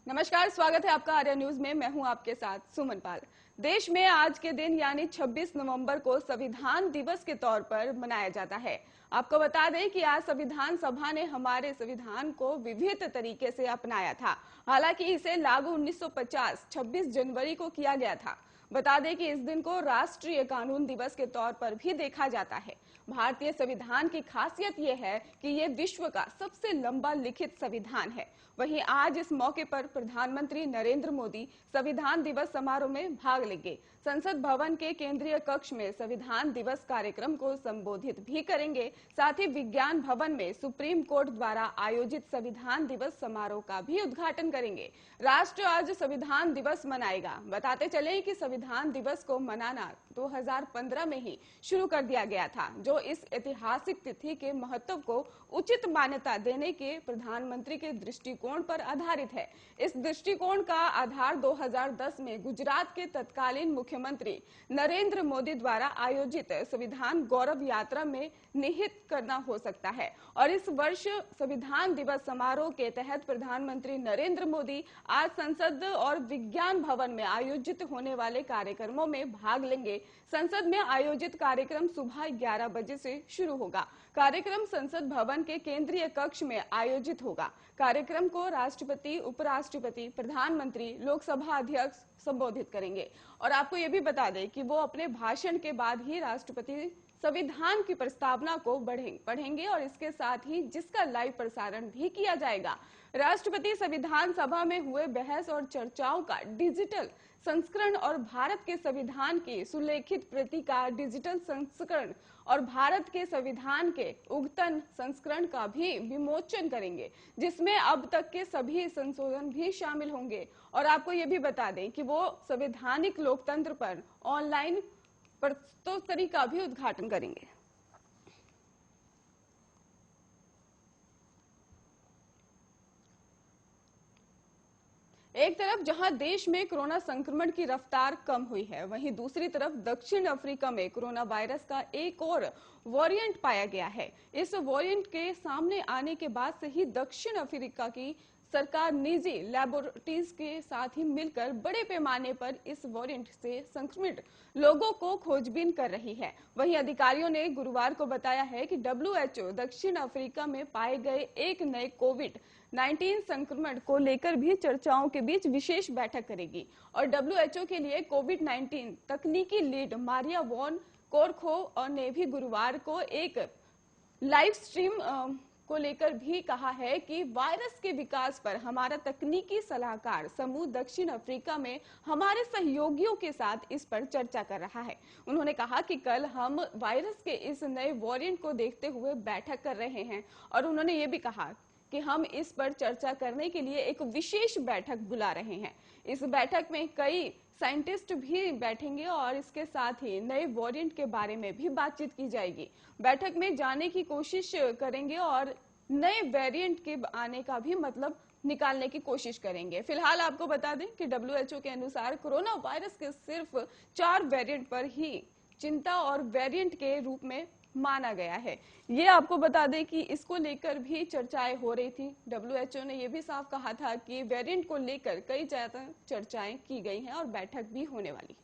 नमस्कार, स्वागत है आपका आर्या न्यूज में। मैं हूं आपके साथ सुमन पाल। देश में आज के दिन यानी 26 नवंबर को संविधान दिवस के तौर पर मनाया जाता है। आपको बता दें कि आज संविधान सभा ने हमारे संविधान को विविध तरीके से अपनाया था। हालांकि इसे लागू 1950 26 जनवरी को किया गया था। बता दें कि इस दिन को राष्ट्रीय कानून दिवस के तौर पर भी देखा जाता है। भारतीय संविधान की खासियत यह है कि यह विश्व का सबसे लंबा लिखित संविधान है। वहीं आज इस मौके पर प्रधानमंत्री नरेंद्र मोदी संविधान दिवस समारोह में भाग लेंगे। संसद भवन के केंद्रीय कक्ष में संविधान दिवस कार्यक्रम को संबोधित भी करेंगे। साथ ही विज्ञान भवन में सुप्रीम कोर्ट द्वारा आयोजित संविधान दिवस समारोह का भी उद्घाटन करेंगे। राष्ट्र आज संविधान दिवस मनाएगा। बताते चले कि संविधान दिवस को मनाना 2015 में ही शुरू कर दिया गया था, जो इस ऐतिहासिक तिथि के महत्व को उचित मान्यता देने के प्रधानमंत्री के दृष्टिकोण पर आधारित है। इस दृष्टिकोण का आधार 2010 में गुजरात के तत्कालीन मुख्यमंत्री नरेंद्र मोदी द्वारा आयोजित संविधान गौरव यात्रा में निहित करना हो सकता है। और इस वर्ष संविधान दिवस समारोह के तहत प्रधानमंत्री नरेंद्र मोदी आज संसद और विज्ञान भवन में आयोजित होने वाले कार्यक्रमों में भाग लेंगे। संसद में आयोजित कार्यक्रम सुबह 11 बजे से शुरू होगा। कार्यक्रम संसद भवन के केंद्रीय कक्ष में आयोजित होगा। कार्यक्रम को राष्ट्रपति, उपराष्ट्रपति, प्रधानमंत्री, लोकसभा अध्यक्ष संबोधित करेंगे। और आपको ये भी बता दें कि वो अपने भाषण के बाद ही राष्ट्रपति संविधान की प्रस्तावना को पढ़ेंगे और इसके साथ ही जिसका लाइव प्रसारण भी किया जाएगा। राष्ट्रपति संविधान सभा में हुए बहस और चर्चाओं का डिजिटल संस्करण और भारत के संविधान की सुलेखित प्रति का डिजिटल संस्करण और भारत के संविधान के उद्यतन संस्करण का भी विमोचन करेंगे, जिसमें अब तक के सभी संशोधन भी शामिल होंगे। और आपको ये भी बता दें कि वो संवैधानिक लोकतंत्र पर ऑनलाइन प्रस्तोत्तरी का भी उद्घाटन करेंगे। एक तरफ जहां देश में कोरोना संक्रमण की रफ्तार कम हुई है, वहीं दूसरी तरफ दक्षिण अफ्रीका में कोरोना वायरस का एक और वेरिएंट पाया गया है। इस वेरिएंट के सामने आने के बाद से ही दक्षिण अफ्रीका की सरकार निजी लैबोरेटरीज के साथ ही मिलकर बड़े पैमाने पर इस वेरिएंट से संक्रमित लोगों को खोजबीन कर रही है। वहीं अधिकारियों ने गुरुवार को बताया है कि WHO दक्षिण अफ्रीका में पाए गए एक नए कोविड-19 संक्रमण को लेकर भी चर्चाओं के बीच विशेष बैठक करेगी। और WHO के लिए कोविड-19 तकनीकी लीड मारिया वॉन कोरखो ने भी गुरुवार को एक लाइव स्ट्रीम को लेकर भी कहा है कि वायरस के विकास पर हमारा तकनीकी सलाहकार समूह दक्षिण अफ्रीका में हमारे सहयोगियों के साथ इस पर चर्चा कर रहा है। उन्होंने कहा कि कल हम वायरस के इस नए वेरिएंट को देखते हुए बैठक कर रहे हैं और उन्होंने ये भी कहा कि हम इस पर चर्चा करने के लिए एक विशेष बैठक बुला रहे हैं। इस बैठक में कई साइंटिस्ट भी बैठेंगे और इसके साथ ही नए वेरिएंट के बारे में भी बातचीत की जाएगी। बैठक में जाने की कोशिश करेंगे और नए वेरिएंट के आने का भी मतलब निकालने की कोशिश करेंगे। फिलहाल आपको बता दें कि WHO के अनुसार कोरोना वायरस के सिर्फ 4 वेरिएंट पर ही चिंता और वेरिएंट के रूप में माना गया है। ये आपको बता दें कि इसको लेकर भी चर्चाएं हो रही थी। WHO ने यह भी साफ कहा था कि वेरिएंट को लेकर कई ज्यादा चर्चाएं की गई हैं और बैठक भी होने वाली।